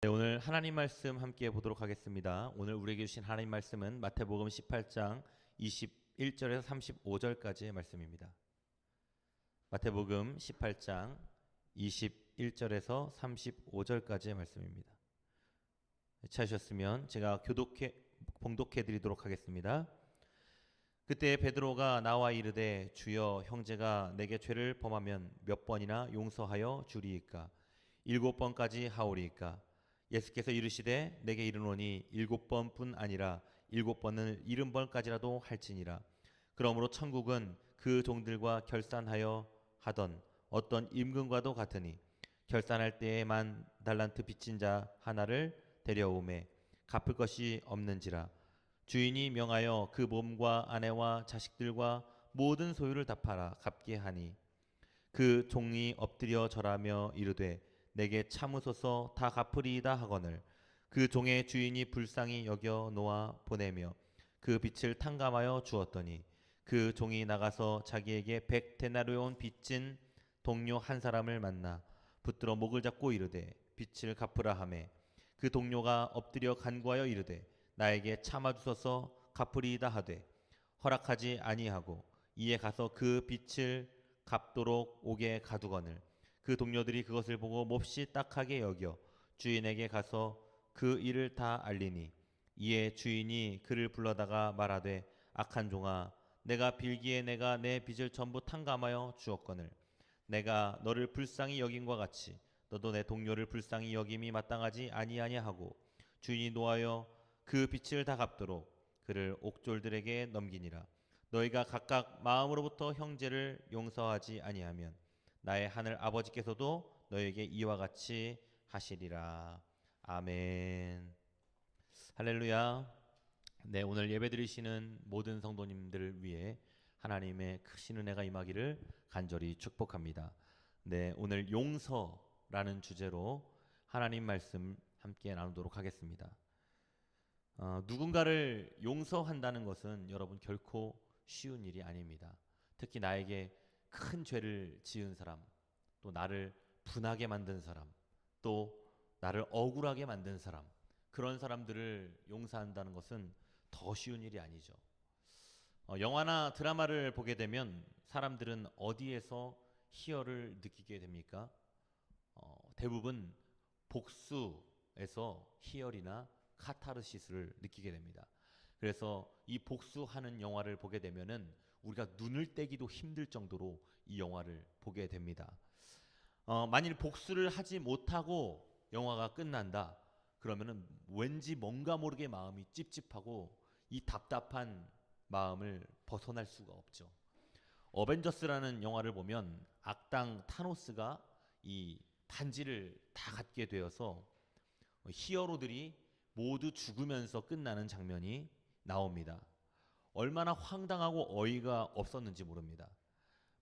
네, 오늘 하나님 말씀 함께 보도록 하겠습니다. 오늘 우리에게 주신 하나님 말씀은 마태복음 18장 21절에서 35절까지의 말씀입니다. 마태복음 18장 21절에서 35절까지의 말씀입니다. 찾으셨으면 제가 봉독해 드리도록 하겠습니다. 그때 베드로가 나와 이르되 주여, 형제가 내게 죄를 범하면 몇 번이나 용서하여 주리이까? 7번까지 하오리이까? 예수께서 이르시되 내게 이르노니 7번뿐 아니라 7번을 70번까지라도 할지니라. 그러므로 천국은 그 종들과 결산하여 하던 어떤 임금과도 같으니, 결산할 때에 10,000달란트 빚진 자 하나를 데려오매 갚을 것이 없는지라. 주인이 명하여 그 몸과 아내와 자식들과 모든 소유를 다 팔아 갚게 하니, 그 종이 엎드려 절하며 이르되 내게 참으소서, 다 갚으리이다 하거늘 그 종의 주인이 불쌍히 여겨 놓아 보내며 그 빚을 탕감하여 주었더니, 그 종이 나가서 자기에게 100데나리온 빚진 동료 한 사람을 만나 붙들어 목을 잡고 이르되 빚을 갚으라 하매, 그 동료가 엎드려 간구하여 이르되 나에게 참아주소서, 갚으리이다 하되 허락하지 아니하고 이에 가서 그 빚을 갚도록 옥에 가두거늘 그 동료들이 그것을 보고 몹시 딱하게 여겨 주인에게 가서 그 일을 다 알리니, 이에 주인이 그를 불러다가 말하되 악한 종아, 내가 빌기에 내가 내 빚을 전부 탕감하여 주었거늘 내가 너를 불쌍히 여김과 같이 너도 내 동료를 불쌍히 여김이 마땅하지 아니하냐 하고, 주인이 노하여 그 빚을 다 갚도록 그를 옥졸들에게 넘기니라. 너희가 각각 마음으로부터 형제를 용서하지 아니하면 나의 하늘 아버지께서도 너에게 이와 같이 하시리라. 아멘. 할렐루야. 네, 오늘 예배드리시는 모든 성도님들을 위해 하나님의 크신 은혜가 임하기를 간절히 축복합니다. 네, 오늘 용서라는 주제로 하나님 말씀 함께 나누도록 하겠습니다. 누군가를 용서한다는 것은 여러분 결코 쉬운 일이 아닙니다. 특히 나에게 큰 죄를 지은 사람, 또 나를 분하게 만든 사람, 또 나를 억울하게 만든 사람, 그런 사람들을 용서한다는 것은 더 쉬운 일이 아니죠. 영화나 드라마를 보게 되면 사람들은 어디에서 희열을 느끼게 됩니까? 대부분 복수에서 희열이나 카타르시스를 느끼게 됩니다. 그래서 이 복수하는 영화를 보게 되면은 우리가 눈을 떼기도 힘들 정도로 이 영화를 보게 됩니다. 만일 복수를 하지 못하고 영화가 끝난다, 그러면은 왠지 뭔가 모르게 마음이 찝찝하고 이 답답한 마음을 벗어날 수가 없죠. 어벤져스라는 영화를 보면 악당 타노스가 이 반지를 다 갖게 되어서 히어로들이 모두 죽으면서 끝나는 장면이 나옵니다. 얼마나 황당하고 어이가 없었는지 모릅니다.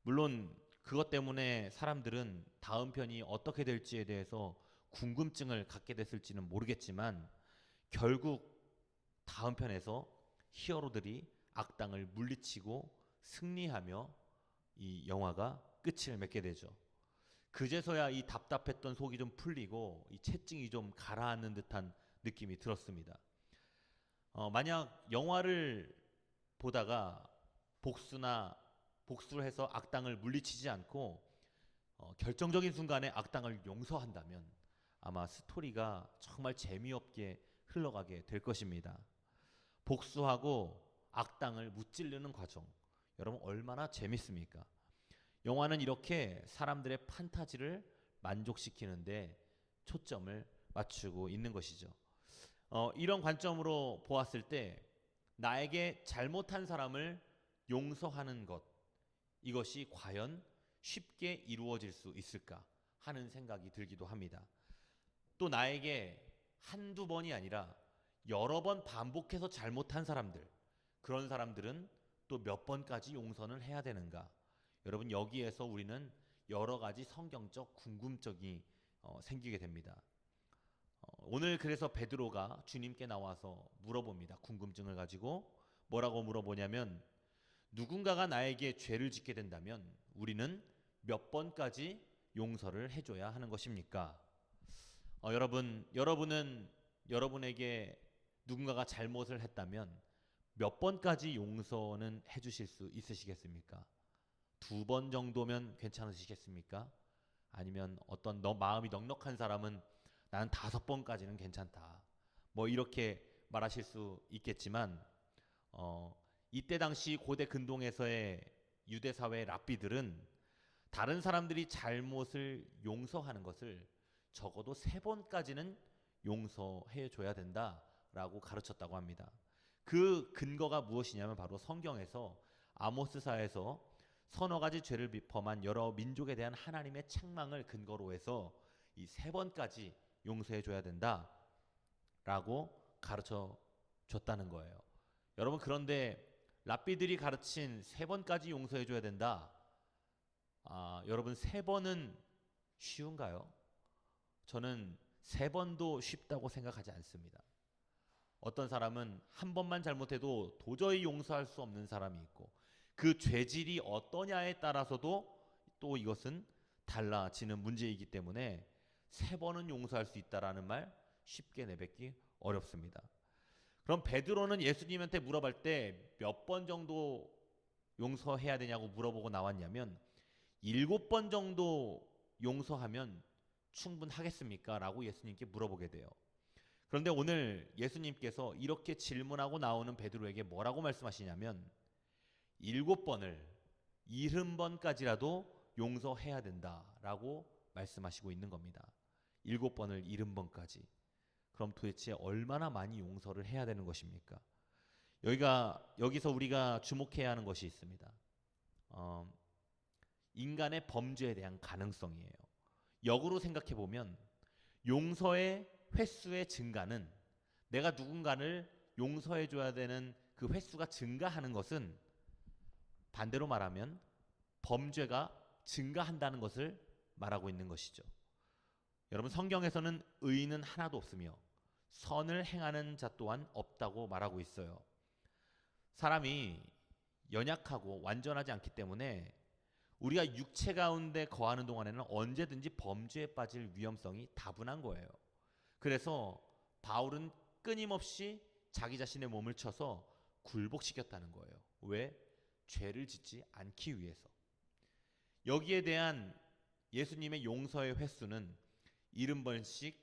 물론 그것 때문에 사람들은 다음 편이 어떻게 될지에 대해서 궁금증을 갖게 됐을지는 모르겠지만, 결국 다음 편에서 히어로들이 악당을 물리치고 승리하며 이 영화가 끝을 맺게 되죠. 그제서야 이 답답했던 속이 좀 풀리고 이 채증이 좀 가라앉는 듯한 느낌이 들었습니다. 만약 영화를 보다가 복수를 해서 악당을 물리치지 않고 결정적인 순간에 악당을 용서한다면 아마 스토리가 정말 재미없게 흘러가게 될 것입니다. 복수하고 악당을 무찌르는 과정, 여러분 얼마나 재밌습니까? 영화는 이렇게 사람들의 판타지를 만족시키는데 초점을 맞추고 있는 것이죠. 이런 관점으로 보았을 때 나에게 잘못한 사람을 용서하는 것, 이것이 과연 쉽게 이루어질 수 있을까 하는 생각이 들기도 합니다. 또 나에게 한두 번이 아니라 여러 번 반복해서 잘못한 사람들, 그런 사람들은 또 몇 번까지 용서는 해야 되는가? 여러분, 여기에서 우리는 여러 가지 성경적 궁금증이 생기게 됩니다. 오늘 그래서 베드로가 주님께 나와서 물어봅니다. 궁금증을 가지고 뭐라고 물어보냐면, 누군가가 나에게 죄를 짓게 된다면 우리는 몇 번까지 용서를 해줘야 하는 것입니까? 여러분은 여러분에게 누군가가 잘못을 했다면 몇 번까지 용서는 해주실 수 있으시겠습니까? 2번 정도면 괜찮으시겠습니까? 아니면 어떤 마음이 넉넉한 사람은 나는 5번까지는 괜찮다. 뭐 이렇게 말하실 수 있겠지만 이때 당시 고대 근동에서의 유대 사회의 랍비들은 다른 사람들이 잘못을 용서하는 것을 적어도 3번까지는 용서해 줘야 된다라고 가르쳤다고 합니다. 그 근거가 무엇이냐면 바로 성경에서 아모스사에서 서너 가지 죄를 범한 여러 민족에 대한 하나님의 책망을 근거로 해서 이 3번까지 용서해 줘야 된다라고 가르쳐 줬다는 거예요. 여러분, 그런데 랍비들이 가르친 3번까지 용서해 줘야 된다. 여러분, 3번은 쉬운가요? 저는 3번도 쉽다고 생각하지 않습니다. 어떤 사람은 한 번만 잘못해도 도저히 용서할 수 없는 사람이 있고, 그 죄질이 어떠냐에 따라서도 또 이것은 달라지는 문제이기 때문에 3번은 용서할 수 있다라는 말 쉽게 내뱉기 어렵습니다. 그럼 베드로는 예수님한테 물어볼 때 몇 번 정도 용서해야 되냐고 물어보고 나왔냐면 7번 정도 용서하면 충분하겠습니까? 라고 예수님께 물어보게 돼요. 그런데 오늘 예수님께서 이렇게 질문하고 나오는 베드로에게 뭐라고 말씀하시냐면 7번을 70번까지라도 용서해야 된다라고 말씀하시고 있는 겁니다. 7번을 70번까지. 그럼 도대체 얼마나 많이 용서를 해야 되는 것입니까? 여기서 우리가 주목해야 하는 것이 있습니다. 인간의 범죄에 대한 가능성이에요. 역으로 생각해 보면 용서의 횟수의 증가는, 내가 누군가를 용서해 줘야 되는 그 횟수가 증가하는 것은 반대로 말하면 범죄가 증가한다는 것을 말하고 있는 것이죠. 여러분, 성경에서는 의인은 하나도 없으며 선을 행하는 자 또한 없다고 말하고 있어요. 사람이 연약하고 완전하지 않기 때문에 우리가 육체 가운데 거하는 동안에는 언제든지 범죄에 빠질 위험성이 다분한 거예요. 그래서 바울은 끊임없이 자기 자신의 몸을 쳐서 굴복시켰다는 거예요. 왜? 죄를 짓지 않기 위해서. 여기에 대한 예수님의 용서의 횟수는 70번씩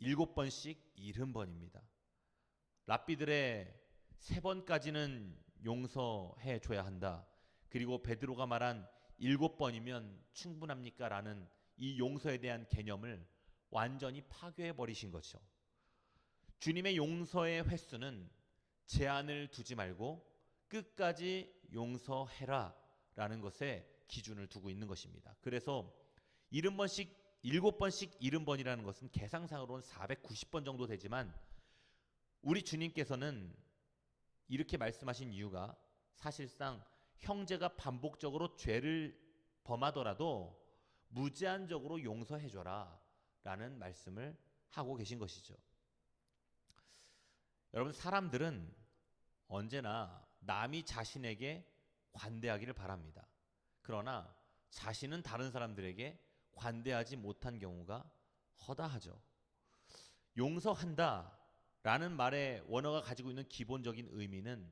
7번씩 70번입니다. 랍비들의 3번까지는 용서해 줘야 한다. 그리고 베드로가 말한 7번이면 충분합니까? 라는 이 용서에 대한 개념을 완전히 파괴해 버리신 거죠. 주님의 용서의 횟수는 제한을 두지 말고 끝까지 용서해라 라는 것에 기준을 두고 있는 것입니다. 그래서 70번씩 7번씩 70번이라는 것은 계상상으로는 490번 정도 되지만 우리 주님께서는 이렇게 말씀하신 이유가 사실상 형제가 반복적으로 죄를 범하더라도 무제한적으로 용서해줘라 라는 말씀을 하고 계신 것이죠. 여러분, 사람들은 언제나 남이 자신에게 관대하기를 바랍니다. 그러나 자신은 다른 사람들에게 관대하지 못한 경우가 허다하죠. 용서한다 라는 말의 원어가 가지고 있는 기본적인 의미는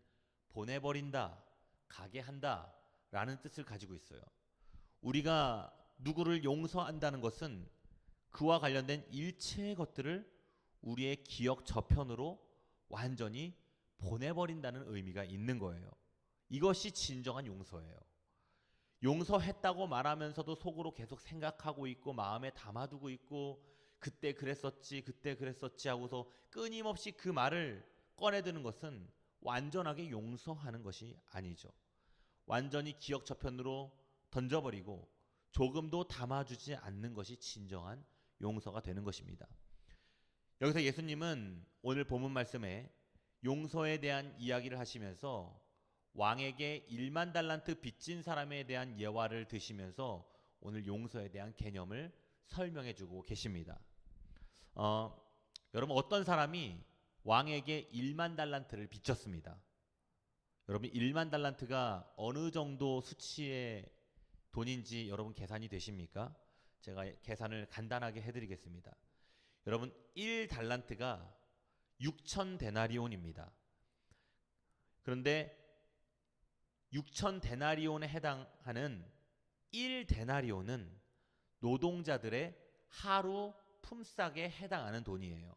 보내버린다, 가게 한다 라는 뜻을 가지고 있어요. 우리가 누구를 용서한다는 것은 그와 관련된 일체의 것들을 우리의 기억 저편으로 완전히 보내버린다는 의미가 있는 거예요. 이것이 진정한 용서예요. 용서했다고 말하면서도 속으로 계속 생각하고 있고 마음에 담아두고 있고 그때 그랬었지 하고서 끊임없이 그 말을 꺼내드는 것은 완전하게 용서하는 것이 아니죠. 완전히 기억 저편으로 던져버리고 조금도 담아주지 않는 것이 진정한 용서가 되는 것입니다. 여기서 예수님은 오늘 본문 말씀에 용서에 대한 이야기를 하시면서 왕에게 1만 달란트 빚진 사람에 대한 예화를 드시면서 오늘 용서에 대한 개념을 설명해 주고 계십니다. 여러분, 어떤 사람이 왕에게 1만 달란트를 빚졌습니다. 여러분, 1만 달란트가 어느 정도 수치의 돈인지 여러분 계산이 되십니까? 제가 계산을 간단하게 해드리겠습니다. 여러분 1달란트가 6천 데나리온입니다. 그런데 6천 데나리온에 해당하는 1데나리온은 노동자들의 하루 품삯에 해당하는 돈이에요.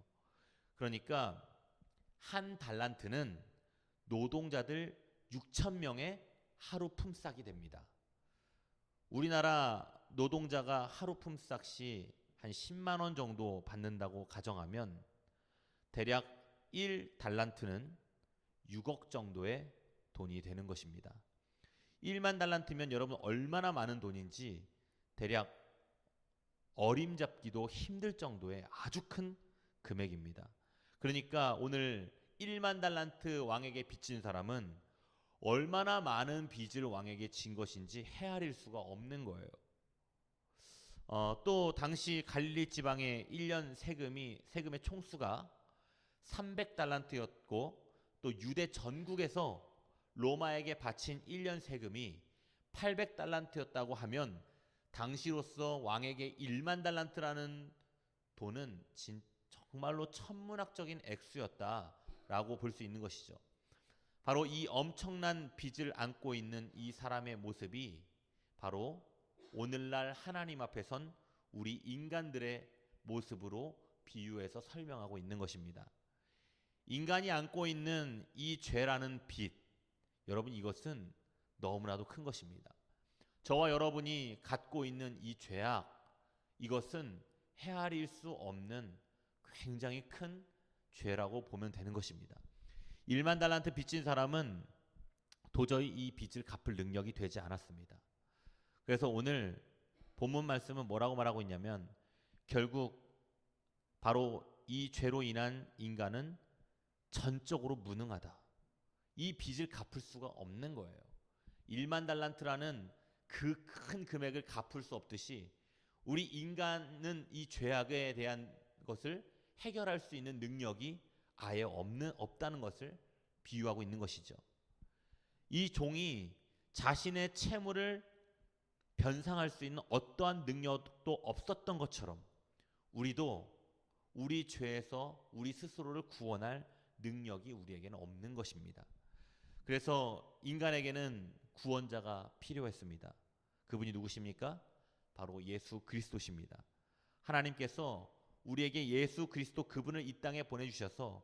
그러니까 한 달란트는 노동자들 6천 명의 하루 품삯이 됩니다. 우리나라 노동자가 하루 품삯이 한 10만 원 정도 받는다고 가정하면 대략 1달란트는 6억 정도의 돈이 되는 것입니다. 1만 달란트면 여러분 얼마나 많은 돈인지 대략 어림잡기도 힘들 정도의 아주 큰 금액입니다. 그러니까 오늘 1만 달란트 왕에게 빚진 사람은 얼마나 많은 빚을 왕에게 진 것인지 헤아릴 수가 없는 거예요. 또 당시 갈릴리 지방의 1년 세금의 총수가 300달란트였고 또 유대 전국에서 로마에게 바친 1년 세금이 800달란트였다고 하면 당시로서 왕에게 1만 달란트라는 돈은 정말로 천문학적인 액수였다라고 볼 수 있는 것이죠. 바로 이 엄청난 빚을 안고 있는 이 사람의 모습이 바로 오늘날 하나님 앞에 선 우리 인간들의 모습으로 비유해서 설명하고 있는 것입니다. 인간이 안고 있는 이 죄라는 빚, 여러분 이것은 너무나도 큰 것입니다. 저와 여러분이 갖고 있는 이 죄악, 이것은 헤아릴 수 없는 굉장히 큰 죄라고 보면 되는 것입니다. 1만 달란트 빚진 사람은 도저히 이 빚을 갚을 능력이 되지 않았습니다. 그래서 오늘 본문 말씀은 뭐라고 말하고 있냐면 결국 바로 이 죄로 인한 인간은 전적으로 무능하다. 이 빚을 갚을 수가 없는 거예요. 1만 달란트라는 그 큰 금액을 갚을 수 없듯이 우리 인간은 이 죄악에 대한 것을 해결할 수 있는 능력이 아예 없다는 것을 비유하고 있는 것이죠. 이 종이 자신의 채무를 변상할 수 있는 어떠한 능력도 없었던 것처럼 우리도 우리 죄에서 우리 스스로를 구원할 능력이 우리에게는 없는 것입니다. 그래서 인간에게는 구원자가 필요했습니다. 그분이 누구십니까? 바로 예수 그리스도십니다. 하나님께서 우리에게 예수 그리스도 그분을 이 땅에 보내주셔서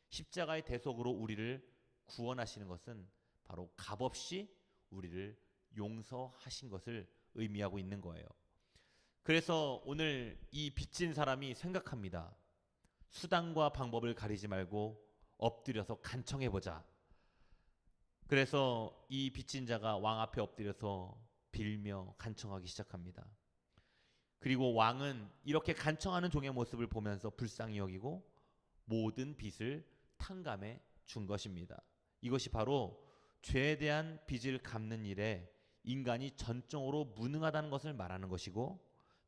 십자가의 대속으로 우리를 구원하시는 것은 바로 값없이 우리를 용서하신 것을 의미하고 있는 거예요. 그래서 오늘 이 빚진 사람이 생각합니다. 수단과 방법을 가리지 말고 엎드려서 간청해보자. 그래서 이 빚진 자가 왕 앞에 엎드려서 빌며 간청하기 시작합니다. 그리고 왕은 이렇게 간청하는 종의 모습을 보면서 불쌍히 여기고 모든 빚을 탕감해 준 것입니다. 이것이 바로 죄에 대한 빚을 갚는 일에 인간이 전적으로 무능하다는 것을 말하는 것이고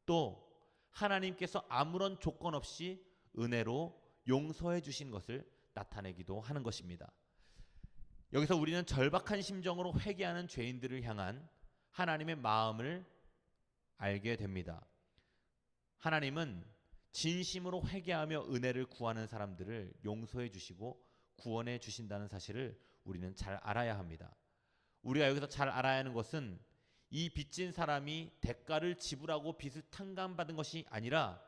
또 하나님께서 아무런 조건 없이 은혜로 용서해 주신 것을 나타내기도 하는 것입니다. 여기서 우리는 절박한 심정으로 회개하는 죄인들을 향한 하나님의 마음을 알게 됩니다. 하나님은 진심으로 회개하며 은혜를 구하는 사람들을 용서해 주시고 구원해 주신다는 사실을 우리는 잘 알아야 합니다. 우리가 여기서 잘 알아야 하는 것은 이 빚진 사람이 대가를 지불하고 빚을 탕감받은 것이 아니라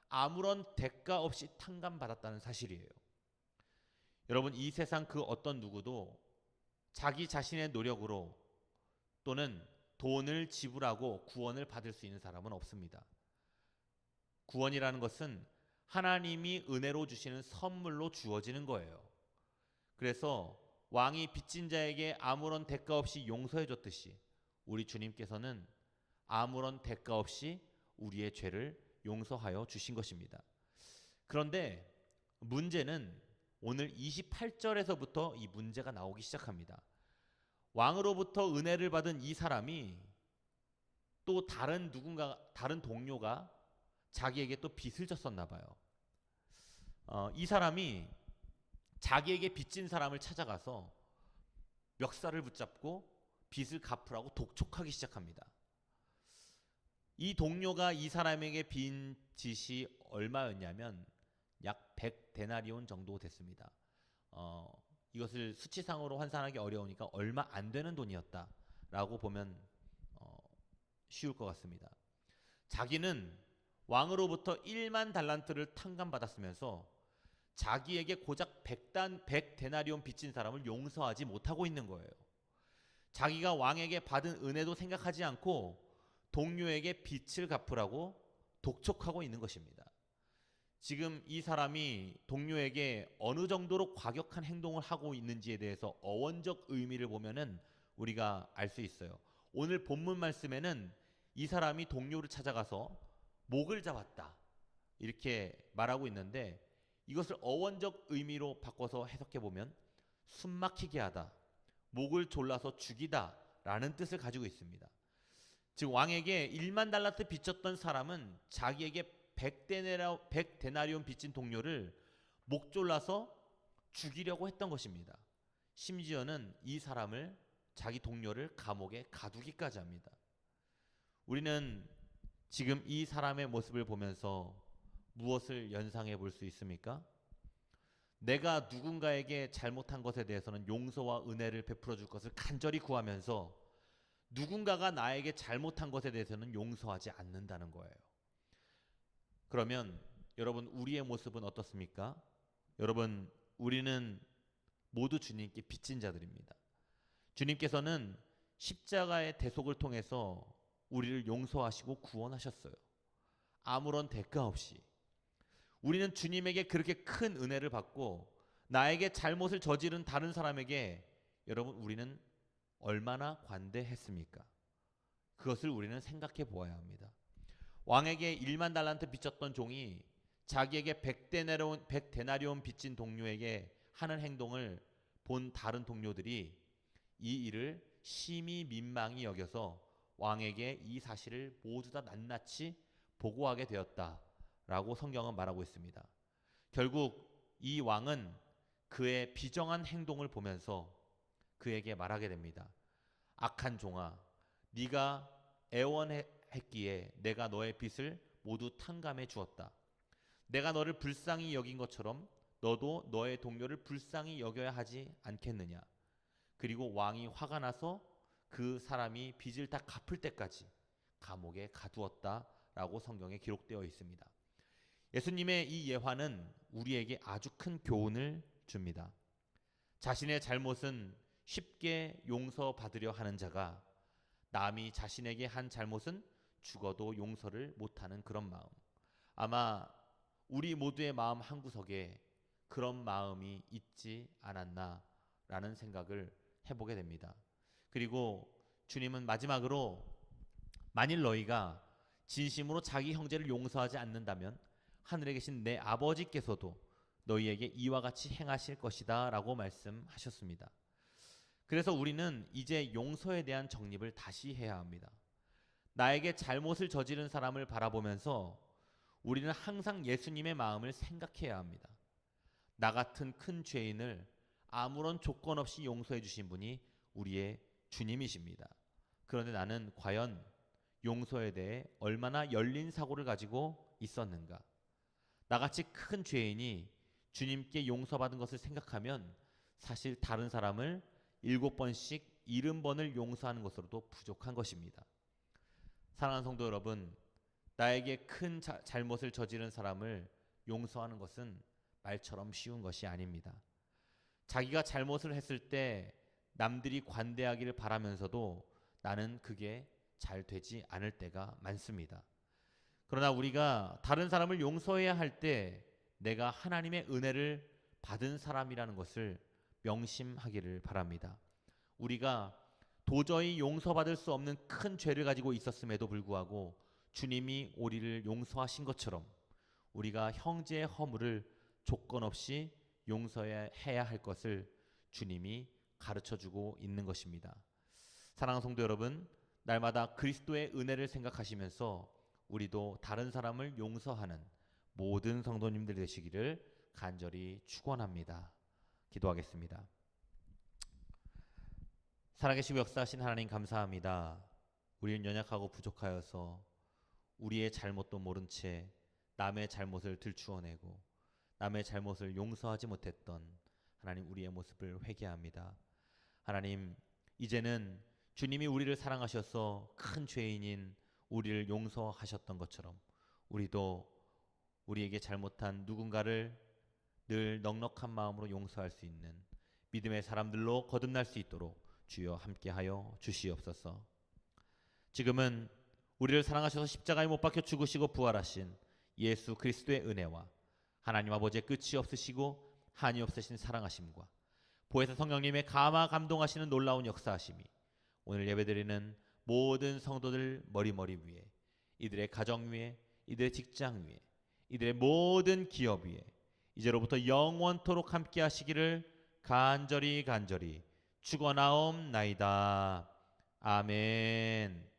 아무런 대가 없이 탕감받았다는 사실이에요. 여러분 이 세상 그 어떤 누구도 자기 자신의 노력으로 또는 돈을 지불하고 구원을 받을 수 있는 사람은 없습니다. 구원이라는 것은 하나님이 은혜로 주시는 선물로 주어지는 거예요. 그래서 왕이 빚진 자에게 아무런 대가 없이 용서해 줬듯이 우리 주님께서는 아무런 대가 없이 우리의 죄를 용서하여 주신 것입니다. 그런데 문제는 오늘 28절에서부터 이 문제가 나오기 시작합니다. 왕으로부터 은혜를 받은 이 사람이 또 다른 동료가 자기에게 또 빚을 졌었나 봐요. 이 사람이 자기에게 빚진 사람을 찾아가서 멱살을 붙잡고 빚을 갚으라고 독촉하기 시작합니다. 이 동료가 이 사람에게 빈 빚이 얼마였냐면 약 100데나리온 정도 됐습니다. 이것을 수치상으로 환산하기 어려우니까 얼마 안 되는 돈이었다라고 보면 쉬울 것 같습니다. 자기는 왕으로부터 1만 달란트를 탕감받았으면서 자기에게 고작 100데나리온 빚진 사람을 용서하지 못하고 있는 거예요. 자기가 왕에게 받은 은혜도 생각하지 않고 동료에게 빚을 갚으라고 독촉하고 있는 것입니다. 지금 이 사람이 동료에게 어느 정도로 과격한 행동을 하고 있는지에 대해서 어원적 의미를 보면은 우리가 알 수 있어요. 오늘 본문 말씀에는 이 사람이 동료를 찾아가서 목을 잡았다 이렇게 말하고 있는데, 이것을 어원적 의미로 바꿔서 해석해 보면 숨막히게 하다, 목을 졸라서 죽이다 라는 뜻을 가지고 있습니다. 즉 왕에게 1만 달란트 빚졌던 사람은 자기에게 100데나리온 빚진 동료를 목 졸라서 죽이려고 했던 것입니다. 심지어는 이 사람을, 자기 동료를 감옥에 가두기까지 합니다. 우리는 지금 이 사람의 모습을 보면서 무엇을 연상해 볼 수 있습니까? 내가 누군가에게 잘못한 것에 대해서는 용서와 은혜를 베풀어 줄 것을 간절히 구하면서 누군가가 나에게 잘못한 것에 대해서는 용서하지 않는다는 거예요. 그러면 여러분, 우리의 모습은 어떻습니까? 여러분, 우리는 모두 주님께 빚진 자들입니다. 주님께서는 십자가의 대속을 통해서 우리를 용서하시고 구원하셨어요. 아무런 대가 없이. 우리는 주님에게 그렇게 큰 은혜를 받고 나에게 잘못을 저지른 다른 사람에게, 여러분, 우리는 얼마나 관대했습니까? 그것을 우리는 생각해 보아야 합니다. 왕에게 1만 달란트 빚졌던 종이 자기에게 100데나리온 빚진 동료에게 하는 행동을 본 다른 동료들이 이 일을 심히 민망히 여겨서 왕에게 이 사실을 모두 다 낱낱이 보고하게 되었다라고 성경은 말하고 있습니다. 결국 이 왕은 그의 비정한 행동을 보면서 그에게 말하게 됩니다. 악한 종아, 네가 애원했기에 내가 너의 빚을 모두 탕감해 주었다. 내가 너를 불쌍히 여긴 것처럼 너도 너의 동료를 불쌍히 여겨야 하지 않겠느냐. 그리고 왕이 화가 나서 그 사람이 빚을 다 갚을 때까지 감옥에 가두었다라고 성경에 기록되어 있습니다. 예수님의 이 예화는 우리에게 아주 큰 교훈을 줍니다. 자신의 잘못은 쉽게 용서받으려 하는 자가 남이 자신에게 한 잘못은 죽어도 용서를 못하는 그런 마음, 아마 우리 모두의 마음 한구석에 그런 마음이 있지 않았나라는 생각을 해보게 됩니다. 그리고 주님은 마지막으로 만일 너희가 진심으로 자기 형제를 용서하지 않는다면 하늘에 계신 내 아버지께서도 너희에게 이와 같이 행하실 것이다 라고 말씀하셨습니다. 그래서 우리는 이제 용서에 대한 정립을 다시 해야 합니다. 나에게 잘못을 저지른 사람을 바라보면서 우리는 항상 예수님의 마음을 생각해야 합니다. 나 같은 큰 죄인을 아무런 조건 없이 용서해 주신 분이 우리의 주님이십니다. 그런데 나는 과연 용서에 대해 얼마나 열린 사고를 가지고 있었는가? 나같이 큰 죄인이 주님께 용서받은 것을 생각하면 사실 다른 사람을 7번씩 70번을 용서하는 것으로도 부족한 것입니다. 사랑하는 성도 여러분, 나에게 큰 잘못을 저지른 사람을 용서하는 것은 말처럼 쉬운 것이 아닙니다. 자기가 잘못을 했을 때 남들이 관대하기를 바라면서도 나는 그게 잘 되지 않을 때가 많습니다. 그러나 우리가 다른 사람을 용서해야 할 때 내가 하나님의 은혜를 받은 사람이라는 것을 명심하기를 바랍니다. 우리가 도저히 용서받을 수 없는 큰 죄를 가지고 있었음에도 불구하고 주님이 우리를 용서하신 것처럼 우리가 형제의 허물을 조건 없이 용서해야 할 것을 주님이 가르쳐주고 있는 것입니다. 사랑하는 성도 여러분, 날마다 그리스도의 은혜를 생각하시면서 우리도 다른 사람을 용서하는 모든 성도님들 되시기를 간절히 축원합니다. 기도하겠습니다. 살아계시고 역사하신 하나님 감사합니다. 우리는 연약하고 부족하여서 우리의 잘못도 모른 채 남의 잘못을 들추어내고 남의 잘못을 용서하지 못했던 하나님, 우리의 모습을 회개합니다. 하나님, 이제는 주님이 우리를 사랑하셔서 큰 죄인인 우리를 용서하셨던 것처럼 우리도 우리에게 잘못한 누군가를 늘 넉넉한 마음으로 용서할 수 있는 믿음의 사람들로 거듭날 수 있도록 주여 함께하여 주시옵소서. 지금은 우리를 사랑하셔서 십자가에 못 박혀 죽으시고 부활하신 예수 그리스도의 은혜와 하나님 아버지의 끝이 없으시고 한이 없으신 사랑하심과 보혜사 성령님의 감화 감동하시는 놀라운 역사하심이 오늘 예배드리는 모든 성도들 머리머리 위에, 이들의 가정 위에, 이들의 직장 위에, 이들의 모든 기업 위에 이제로부터 영원토록 함께 하시기를 간절히 축원하옵나이다. 아멘.